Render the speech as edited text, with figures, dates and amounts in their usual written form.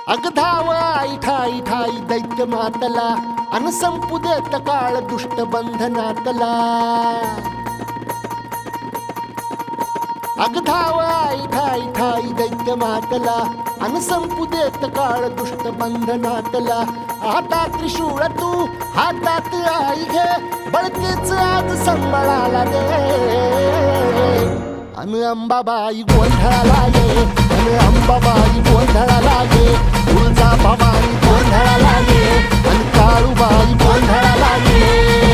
अग धाव आई ठाई ठाई दैत्य मातला अन संपू देत काळ दुष्ट बंधनातला अग धाव आई ठाई ठाई दैत्य मातला अन संपू देत काळ दुष्ट बंधनातला हातात त्रिशूळ तू हातात आई घे बळकेच आज संबळाला दे अन अंबाबाई गोंधळाला ये अन अंबाबाई गोंधळाला ये तुळजा भवानी गोंधळाला ये अन काळूबाई गोंधळाला ये